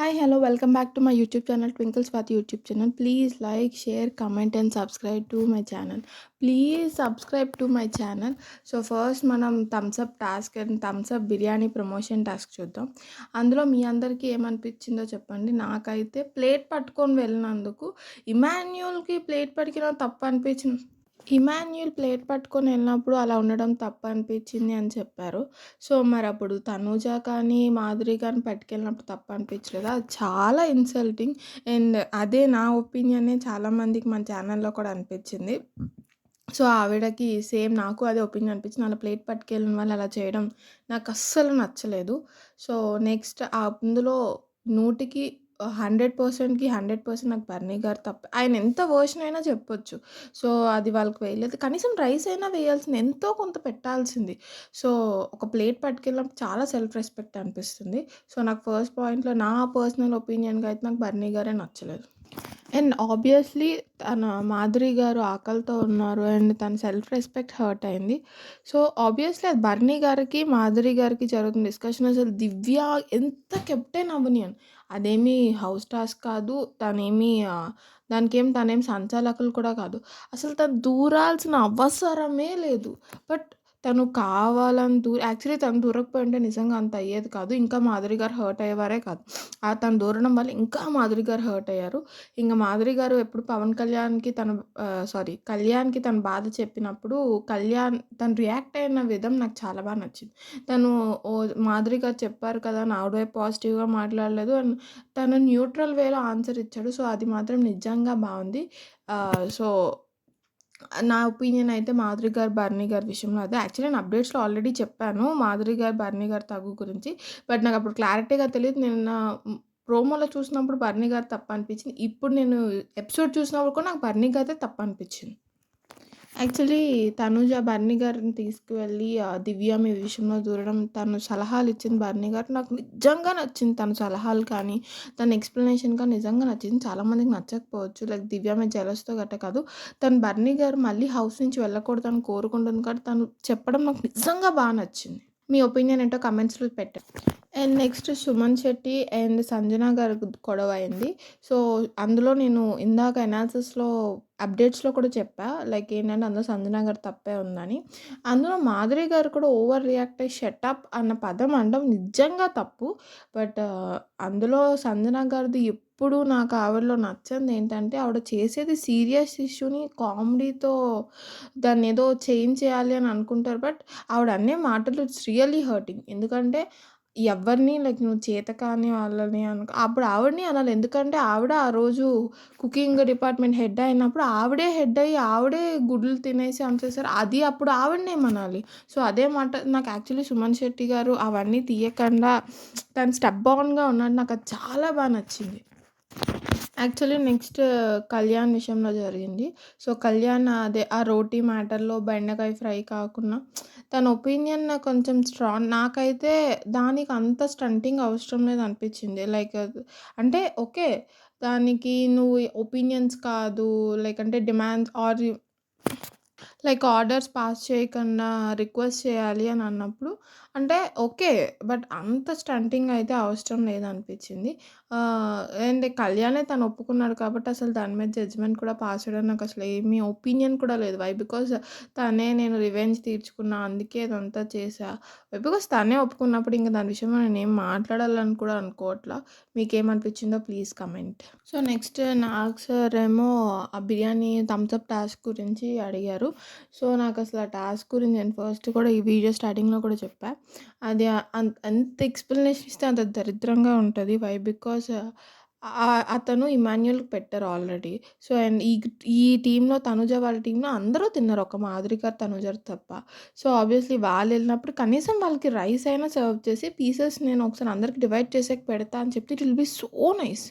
Hi, hello, welcome back to my YouTube channel, Twinkle Swati YouTube channel. Please like, share, comment, and subscribe to my channel. Please subscribe to my channel. So first మనం Thums Up task and Thums Up biryani promotion task చూద్దాం. అందులో మీ అందరికీ ఏమనిపించిందో చెప్పండి. నాకైతే plate పట్టుకొని వెళ్ళినందుకు ఇమాన్యుయల్‌కి plate పట్టుకెళ్ళడం తప్పు అనిపించింది. Emmanuel plate పట్టుకొని వెళ్ళినప్పుడు అలా ఉండడం తప్పనిపించింది అని చెప్పారు. సో, మరప్పుడు తనూజ కానీ, మాధురి కానీ పట్టుకెళ్ళినప్పుడు తప్పనిపించలేదా? అది చాలా ఇన్సల్టింగ్. అండ్ అదే నా ఒపీనియనే చాలామందికి మన ఛానల్‌లో కూడా అనిపించింది. సో, ఆవిడకి సేమ్ నాకు అదే ఒపీనియన్ అనిపించింది. అలా ప్లేట్ పట్టుకెళ్ళిన వాళ్ళు అలా చేయడం నాకస్సలు నచ్చలేదు. సో, నెక్స్ట్ అందులో 100కి 100%కి 100% నాకు బర్నీ గారు తప్పే. ఆయన ఎంత వర్షన్ అయినా చెప్పొచ్చు. సో, అది వాళ్ళకి వేయలేదు. కనీసం రైస్ అయినా వేయాల్సింది. ఎంతో కొంత పెట్టాల్సింది. సో, ఒక ప్లేట్ పట్టుకెళ్ళినప్పుడు చాలా సెల్ఫ్ రెస్పెక్ట్ అనిపిస్తుంది. సో, నాకు ఫస్ట్ పాయింట్‌లో నా పర్సనల్ ఒపీనియన్‌గా అయితే నాకు బర్నీ గారే నచ్చలేదు. అండ్ ఆబ్వియస్‌లీ తన మాధురి గారు ఆకలితో ఉన్నారు అండ్ తన సెల్ఫ్ రెస్పెక్ట్ హర్ట్ అయింది. సో, ఆబ్వియస్‌లీ అది బర్నీ గారికి, మాధురి గారికి జరుగుతున్న డిస్కషన్ అసలు దివ్య ఎంత కెప్టెన్ అవ్వనియను. అదేమి హౌస్ టాస్క్ కాదు. దానికేం తనేం సంచాలకులు కూడా కాదు. అసలు తను దూరాల్సిన అవసరమే లేదు. బట్ తను కావాలని యాక్చువల్లీ తను దూరకపోయుంటే నిజంగా అంత అయ్యేది కాదు. ఇంకా మాధురి గారు హర్ట్ అయ్యేవారే కాదు. తను దూరడం వల్ల ఇంకా మాధురి గారు హర్ట్ అయ్యారు. ఇంగ మాధురి గారు ఎప్పుడు పవన్ కళ్యాణ్‌కి కళ్యాణ్‌కి తన బాధ చెప్పినప్పుడు తను రియాక్ట్ అయిన విధం నాకు చాలా బా నచ్చింది. తను మాధురి గారు చెప్పారు కదా! నా వైపు పాజిటివ్‌గా మాట్లాడలేదు అండ్ తను న్యూట్రల్ వేలో ఆన్సర్ ఇచ్చాడు. సో, అది మాత్రం నిజంగా బావుంది. సో, నా ఒపీనియన్ అయితే మాధురి గారు, బర్నీ గారి విషయంలో అదే. యాక్చువల్లీ నేను అప్డేట్స్‌లో ఆల్రెడీ చెప్పాను. మాధురి గారు, బర్నీ గారి తగు గురించి. బట్ నాకప్పుడు క్లారిటీగా తెలీదు. ప్రోమోలో చూసినప్పుడు బర్నీ గారు తప్పనిపించింది. ఇప్పుడు నేను ఎపిసోడ్ చూసినప్పుడు కూడా నాకు బర్నీ గారిదే తప్పనిపించింది. యాక్చువల్లీ తనూజ బర్నీ గారిని తీసుకువెళ్ళి దివ్య మీ విషయంలో దూరడం, తను సలహాలిచ్చింది బర్నీ గారు నాకు నిజంగా నచ్చింది. తన సలహాలు కానీ, తన ఎక్స్‌ప్లనేషన్ కానీ నిజంగా నచ్చింది. చాలామందికి నచ్చకపోవచ్చు. లైక్ దివ్య మీద జెలస్‌తో గట్టా కాదు. తను బర్నీ గారు మళ్ళీ హౌస్ నుంచి వెళ్ళకూడదని కోరుకుంటుంది కాబట్టి తను చెప్పడం నాకు నిజంగా బా నచ్చింది. మీ ఒపీనియన్ ఏంటో కామెంట్స్‌లో పెట్టండి. And next Suman Shetty and Sanjana గారి గొడవ అయింది. సో, అందులో నేను ఇందాక అనాలిసిస్‌లో అప్డేట్స్‌లో కూడా చెప్పా. లైక్ ఏంటంటే అందులో సంజన గారి తప్పే ఉందని. అందులో మాధురి గారు కూడా ఓవర్ రియాక్ట్ అయ్యి షటప్ అన్న పదం అనడం నిజంగా తప్పు. బట్ అందులో సంజన గారిది ఎప్పుడు నాకు ఆవిడలో నచ్చనిది ఏంటంటే ఆవిడ చేసేది సీరియస్ ఇష్యూని కామెడీతో దాన్నేదో చేంజ్ చేయాలి అని అనుకుంటారు. బట్ ఆవిడ అనే మాటలు ఇట్స్ రియల్లీ హర్టింగ్. ఎందుకంటే ఎవరిని లైక్ నువ్వు చేతకాని వాళ్ళని అప్పుడు ఆవిడని అనాలి. ఎందుకంటే ఆవిడ ఆ రోజు కుకింగ్ డిపార్ట్‌మెంట్ హెడ్ అయినప్పుడు ఆవిడే హెడ్ అయ్యి, ఆవిడే గుడ్లు తినేసి అంచేసారు. అది అప్పుడు ఆవిడనేమనాలి. సో, అదే మాట నాకు యాక్చువల్లీ సుమన్ శెట్టి గారు అవన్నీ తీయకండా తను స్టెప్ ఆన్‌గా ఉన్నాడు. నాకది చాలా బా నచ్చింది. యాక్చువల్లీ నెక్స్ట్ కళ్యాణ్ విషయంలో జరిగింది. సో, కళ్యాణ్ అదే ఆ రోటీ మ్యాటర్‌లో బెండకాయ ఫ్రై కాకున్నా తన ఒపీనియన్ కొంచెం నాకైతే దానికి అంత స్టంటింగ్ అవసరం లేదనిపించింది. లైక్ అంటే ఓకే. దానికి నువ్వు ఒపీనియన్స్ కాదు లైక్ అంటే డిమాండ్స్ లైక్ ఆర్డర్స్ పాస్ చేయకుండా రిక్వెస్ట్ చేయాలి అని అన్నప్పుడు అంటే ఓకే. బట్ అంత స్టంటింగ్ అయితే అవసరం లేదనిపించింది. అండ్ కళ్యాణే తను ఒప్పుకున్నాడు కాబట్టి అసలు దాని మీద జడ్జ్‌మెంట్ కూడా పాస్ చేయడానికి నాకసలు ఏమీ ఒపీనియన్ కూడా లేదు. వై? బికాజ్ తనే నేను రివెంజ్ తీర్చుకున్నా. అందుకే ఇదంతా చేశా. బికాజ్ తనే ఒప్పుకున్నప్పుడు ఇంక దాని విషయంలో నేనేం మాట్లాడాలని కూడా అనుకోవట్లా. మీకేమనిపించిందో please comment. So, next Nag sir ఏమో ఆ బిర్యానీ థమ్స్ అప్ టాస్క్ గురించి అడిగారు. సో, నాకసలు ఆ టాస్క్ గురించి నేను ఫస్ట్ కూడా ఈ వీడియో స్టార్టింగ్‌లో కూడా చెప్పా. అది ఎంత ఎక్స్‌ప్లనేషన్ ఇస్తే అంత దరిద్రంగా ఉంటది. వై? బికాజ్ అతను ఇమాన్యుయల్‌కి పెట్టారు ఆల్రెడీ. సో, అండ్ ఈ టీమ్‌లో తనుజ వాళ్ళ టీమ్‌లో అందరూ తిన్నారు. ఒక మాధురి గారు, తనుజ తప్ప. సో, ఆబ్వియస్‌లీ వాళ్ళెళ్ళినప్పుడు కనీసం వాళ్ళకి రైస్ అయినా సర్వ్ చేసి పీసెస్ నేను ఒకసారి అందరికి డివైడ్ చేసాక పెడతా అని చెప్తే it will be so nice.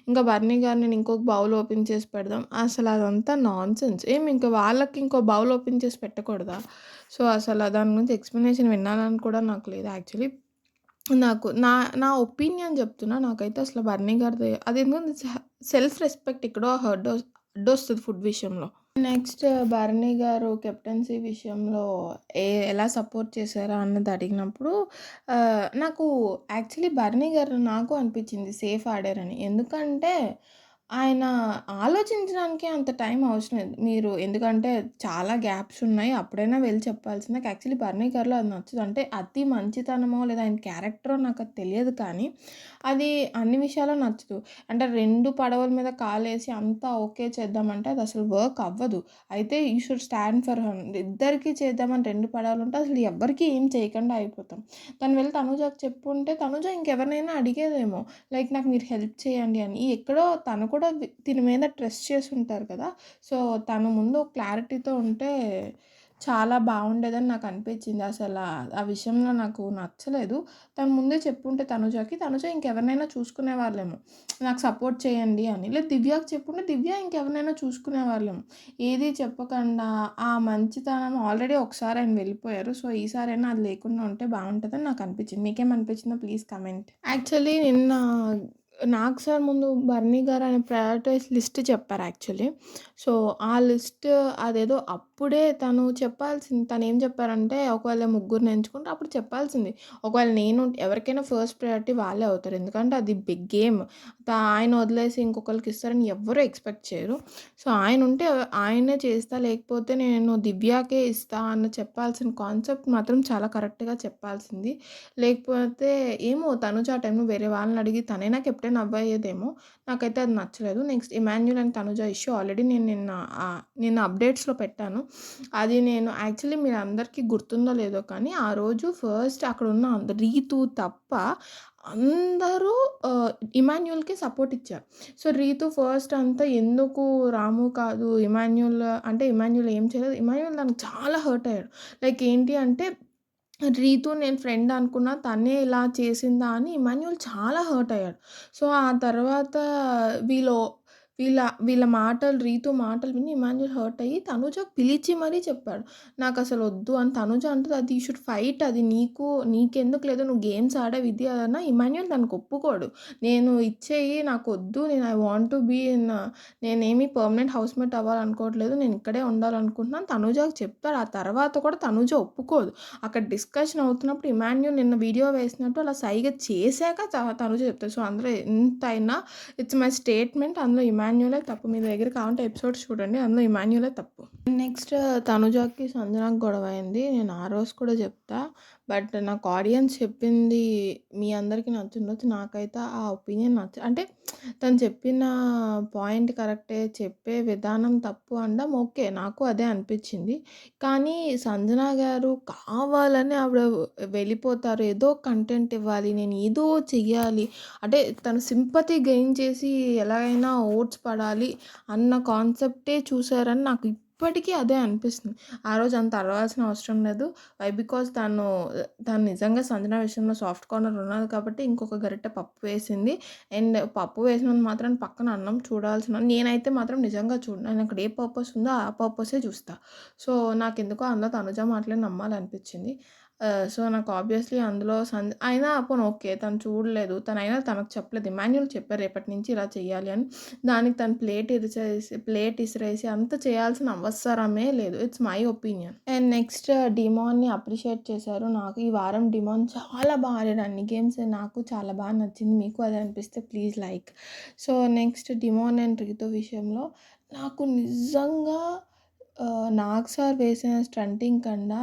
ఇంకా బర్నీ గారు నేను ఇంకొక బౌల్ ఓపెన్ చేసి పెడదాం. అసలు అదంతా నాన్‌సెన్స్. ఇంకా వాళ్ళకి ఇంకో బౌల్ ఓపెన్ చేసి పెట్టకూడదా? సో, అసలు దాని గురించి ఎక్స్‌ప్లనేషన్ వినాలని కూడా నాకు లేదు యాక్చువల్లీ. నాకు నా నా ఒపీనియన్ చెప్తున్నా. నాకైతే అసలు బర్నీ గారిది అదేందో సెల్ఫ్ రెస్పెక్ట్ ఎక్కడో అడ్డొస్తది ఫుడ్ విషయంలో. నెక్స్ట్ భరణి గారు కెప్టెన్సీ విషయంలో ఎలా సపోర్ట్ చేశారా అన్నది అడిగినప్పుడు నాకు యాక్చువల్లీ భరణి గారు నాకు అనిపించింది సేఫ్ ఆడారని. ఎందుకంటే ఆయన ఆలోచించడానికే అంత టైం అవసరం లేదు. మీరు ఎందుకంటే చాలా గ్యాప్స్ ఉన్నాయి. అప్పుడైనా వెళ్లి చెప్పాల్సింది. నాకు యాక్చువల్లీ భరణి గారిలో అది నచ్చదు. అంటే అతి మంచితనమో లేదా ఆయన క్యారెక్టరో నాకది తెలియదు కానీ అది అన్ని విషయాల్లో నచ్చదు. అంటే 2 పడవల మీద కాలేసి అంతా ఓకే చేద్దామంటే అది అసలు వర్క్ అవ్వదు. అయితే you should stand for her. ఇద్దరికీ చేద్దామని 2 పడవలుంటే అసలు ఎవ్వరికీ ఏం చేయకుండా అయిపోతాం. తను వెళ్ళి తనుజకి చెప్పుంటే తనుజ ఇంకెవరినైనా అడిగేదేమో. లైక్ నాకు మీరు హెల్ప్ చేయండి అని. ఎక్కడో తను కూడా తిని మీద ట్రస్ట్ చేసుంటారు కదా! సో, తను ముందు క్లారిటీతో ఉంటే చాలా బావుండేదని నాకనిపించింది. ఆ విషయంలో నాకు నచ్చలేదు. తను ముందే చెప్పుంటే తనుజకి, తనుజ ఇంకెవరినైనా చూసుకునేవాళ్ళేమో. నాకు సపోర్ట్ చేయండి అని. లేదు దివ్యకి చెప్పుంటే దివ్య ఇంకెవరినైనా చూసుకునేవాళ్ళేమో. ఏది చెప్పకుండా ఆ మంచితనం ఆల్రెడీ ఒకసారి ఆయన వెళ్ళిపోయారు. సో, ఈసారైనా అది లేకుండా ఉంటే బావుంటదని నాకనిపించింది. మీకేమనిపించిందో ప్లీజ్ కమెంట్. యాక్చువల్లీ నిన్న నాగ్ సార్ ముందు బర్నీ గారు ఆయన ప్రయారిటైజ్ లిస్ట్ చెప్పారు యాక్చువల్లీ. సో, ఆ లిస్ట్ అదేదో అప్పుడే తను చెప్పాల్సింది. తనేం చెప్పారంటే ఒకవేళ ముగ్గురిని ఎంచుకుంటే అప్పుడు చెప్పాల్సింది. ఒకవేళ నేను ఎవరికైనా ఫస్ట్ ప్రయారిటీ వాళ్ళే అవుతారు. ఎందుకంటే అది బిగ్ గేమ్. ఆయన వదిలేసి ఇంకొకళ్ళకి ఇస్తారని ఎవ్వరు ఎక్స్‌పెక్ట్ చేయరు. సో, ఆయనుంటే ఆయనే చేస్తా లేకపోతే నేను దివ్యాకే ఇస్తా అని చెప్పాల్సిన కాన్సెప్ట్ మాత్రం చాలా కరెక్ట్‌గా చెప్పాల్సింది. లేకపోతే ఏమో తనుజ ఆ టైంలో వేరే వాళ్ళని అడిగి తనైనా కెప్టెన్ అవ్వయ్యేదేమో. నాకైతే అది నచ్చలేదు. Next Emmanuel and Tanuja issue already నేను నిన్న అప్డేట్స్‌లో పెట్టాను. అది నేను యాక్చువల్లీ మీరందరికీ గుర్తుందో లేదో కానీ ఆ రోజు ఫస్ట్ అక్కడున్న రీతు తప్ప అందరూ ఇమాన్యుల్‌కి సపోర్ట్ ఇచ్చారు. సో, రీతు ఫస్ట్ అంతా ఎందుకు రాము కాదు ఇమాన్యుల్ ఏం చేయలేదు. ఇమాన్యుల్ దానికి చాలా హర్ట్ అయ్యాడు. లైక్ ఏంటి అంటే రీతు నేను ఫ్రెండ్ అనుకున్నా తనే ఇలా చేసిందా అని ఇమాన్యుల్ చాలా హర్ట్ అయ్యాడు. సో, ఆ తర్వాత వీళ్ళు వీళ్ళ మాటలు రీతు మాటలు విని ఇమాన్యుల్ హర్ట్ అయ్యి తనుజకి పిలిచి మరీ చెప్పాడు. నాకసలు వద్దు అని తనుజ అంటది అది యూ షుడ్ ఫైట్ అది నీకెందుకు లేదు నువ్వు గేమ్స్ ఆడావు ఇది అదన్నా ఇమాన్యుల్ దానికి ఒప్పుకోడు. నేను ఇచ్చేయి నాకొద్దు నేను I want to be in నేనేమి పర్మనెంట్ హౌస్‌మేట్ అవ్వాలనుకోవట్లేదు. నేను ఇక్కడే ఉండాలనుకుంటున్నాను తనుజకి చెప్తాడు. ఆ తర్వాత కూడా తనుజ ఒప్పుకోదు. అక్కడ డిస్కషన్ అవుతున్నప్పుడు ఇమాన్యుల్ నిన్న వీడియో వేసినట్టు అలా సైగ చేశాక తనుజ చెప్తది. సో, అందులో ఎంతైనా ఇట్స్ మై స్టేట్మెంట్ అందులో ఇమాన్యులే తప్పు. మీ దగ్గర కావాలంటే ఎపిసోడ్స్ చూడండి. అందులో ఇమాన్యులే తప్పు. నెక్స్ట్ తనుజకి, సంజనకి గొడవ అయింది. నేను ఆ రోజు కూడా చెప్తా. బట్ నాకు ఆడియన్స్ చెప్పింది మీ అందరికీ నచ్చుండొచ్చు. నాకైతే ఆ ఒపీనియన్ అంటే తను చెప్పిన పాయింట్ కరెక్టే. చెప్పే విధానం తప్పు అనడం ఓకే. నాకు అదే అనిపించింది. కానీ సంజన గారు కావాలని ఆవిడ వెళ్ళిపోతారు. ఏదో కంటెంట్ ఇవ్వాలి. నేను ఏదో చెయ్యాలి. అంటే తను సింపతి గెయిన్ చేసి ఎలాగైనా ఓట్స్ పడాలి అన్న కాన్సెప్టే చూసారని నాకు ఇప్పటికీ అదే అనిపిస్తుంది. ఆ రోజు అంత అరవాల్సిన అవసరం లేదు. బికాజ్ తను నిజంగా సంజన విషయంలో సాఫ్ట్ కార్నర్ ఉన్నది కాబట్టి ఇంకొక గరిటె పప్పు వేసింది. అండ్ పప్పు వేసినంత మాత్రాన పక్కన అన్నం నేనైతే మాత్రం నిజంగా చూడను. నేను అక్కడ ఏ పర్పస్ ఉందో ఆ పర్పసే చూస్తా. సో, నాకెందుకో అందులో తనుజ మాటలే నమ్మాలనిపించింది. సో, నాకు ఆబ్వియస్‌లీ అందులో అయినా పోనీ ఓకే. తను చూడలేదు. తనకు చెప్పలేదు. ఇమాన్యుల్ చెప్పారు రేపటి నుంచి ఇలా చేయాలి అని. దానికి తను ప్లేట్ ఇసిరేసి అంత చేయాల్సిన అవసరమే లేదు. It's my opinion. And next డిమాన్‌ని అప్రిషియేట్ చేశారు. నాకు ఈ వారం డిమాన్ చాలా బాగా ఆడాడు అన్ని గేమ్స్. నాకు చాలా బాగా నచ్చింది. మీకు అదే అనిపిస్తే please like. So, next Demon and Rithu విషయంలో నాకు నిజంగా నాగ్ సార్ వేసిన స్టంటింగ్ కన్నా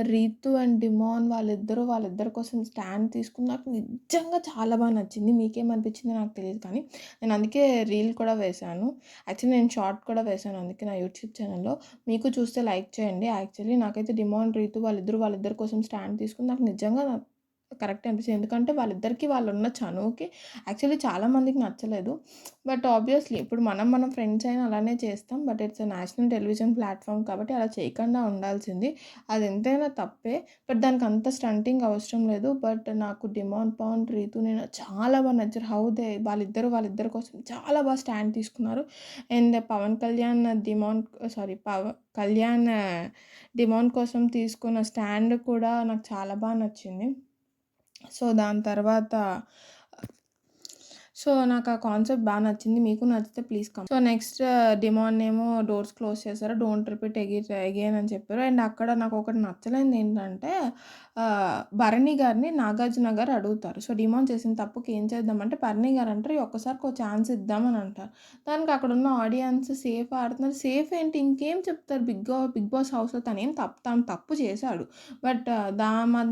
రీతు అండ్ డిమాన్ వాళ్ళిద్దరి కోసం స్టాండ్ తీసుకుని నాకు నిజంగా చాలా బాగా నచ్చింది. మీకేమనిపించిందో నాకు తెలీదు కానీ నేను అందుకే రీల్ కూడా వేశాను. యాక్చువల్లీ నేను షార్ట్ కూడా వేశాను అందుకే నా యూట్యూబ్ ఛానల్‌లో. మీకు చూస్తే లైక్ చేయండి. యాక్చువల్లీ నాకైతే డిమాన్, రీతు వాళ్ళిద్దరి కోసం స్టాండ్ తీసుకుని నాకు నిజంగా కరెక్టే అనిపించింది. ఎందుకంటే వాళ్ళిద్దరికీ వాళ్ళున్న చనువుకి యాక్చువల్లీ చాలా మందికి నచ్చలేదు. బట్ ఆబ్వియస్‌లీ ఇప్పుడు మనం ఫ్రెండ్స్ అయినా అలానే చేస్తాం. But it's a national television platform కాబట్టి అలా చేయకుండా ఉండాల్సింది. అది ఎంతైనా తప్పే. బట్ దానికి అంత స్టంటింగ్ అవసరం లేదు. బట్ నాకు డిమాండ్ పవన్, రీతు నేను చాలా బాగా నచ్చారు. వాళ్ళిద్దరి కోసం చాలా బాగా స్టాండ్ తీసుకున్నారు. అండ్ పవన్ కళ్యాణ్ కళ్యాణ్ డిమాండ్ కోసం తీసుకున్న స్టాండ్ కూడా నాకు చాలా బాగా నచ్చింది. సో, దాని తర్వాత సో, నాకు ఆ కాన్సెప్ట్ నచ్చింది. మీకు నచ్చితే ప్లీజ్ సో, నెక్స్ట్ డిమాండ్ ఏమో డోర్స్ క్లోజ్ చేశారు. డోంట్ రిపీట్ అగైన్ అని చెప్పారు. అండ్ అక్కడ నాకొకటి నచ్చలేనిదేంటంటే భరణి గారిని నాగార్జున గారు అడుగుతారు. సో, డిమాండ్ చేసిన తప్పుకి ఏం చేద్దామంటే భరణి గారు అంటారు, "ఈ ఒక్కసారికి ఒక ఛాన్స్ ఇద్దామని" అంటారు. దానికి అక్కడున్న ఆడియన్స్ సేఫ్ ఆడుతున్నారు. సేఫ్ ఏంటి ఇంకేం చెప్తారు బిగ్ బాస్ హౌస్‌లో తను తప్పు చేశాడు. బట్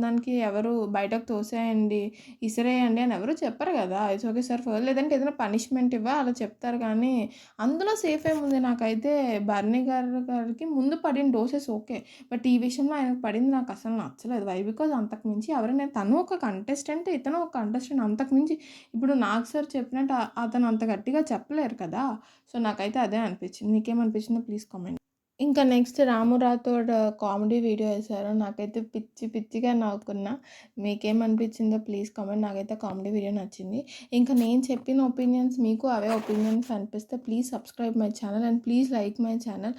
దానికి ఎవరు బయటకు తోసేయండి, ఇసిరేయండి అని ఎవరు చెప్పరు గదా! ఇట్స్ ఓకే సార్ లేదంటే ఏదైనా పనిష్మెంట్ అలా చెప్తారు కానీ, అందులో సేఫ్ ఏముంది? నాకైతే బర్నీ గారికి ముందు పడిన డోసెస్ ఓకే. బట్ ఈ విషయంలో ఆయనకు పడింది నాకసలు నచ్చలేదు. వై? బికాజ్ అంతకు మించి ఎవరైనా తను ఒక కంటెస్టెంట్, ఇతను ఒక కంటెస్టెంట్. అంతకు మించి ఇప్పుడు నాగ్ సార్ చెప్పినట్టు అతను అంత గట్టిగా చెప్పలేరు కదా! సో, నాకైతే అదే అనిపించింది. మీకేమనిపించిందో ప్లీజ్ కామెంట్. ఇంకా నెక్స్ట్ 'రాము రాథోడ్' కామెడీ వీడియో ఏశారు. నాకైతే పిచ్చిగా నవ్వుకున్నా. మీకేమనిపించిందో ప్లీజ్ కామెంట్. నాకైతే కామెడీ వీడియో నచ్చింది. ఇంకా నేను చెప్పిన ఒపీనియన్స్ మీకు అవే ఒపీనియన్స్ అనిపిస్తే please subscribe my channel and please like my channel.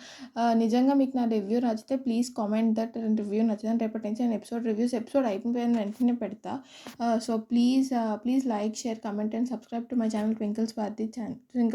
నిజంగా మీకు నా రివ్యూ నచ్చితే ప్లీజ్ కామెంట్ దట్ రివ్యూ నచ్చిందని. రేపటి నుంచి నేను ఎపిసోడ్ అయిపోయిన వెంటనే పెడతా. So, please like, share, comment and subscribe to my channel twinkle Swathi channel.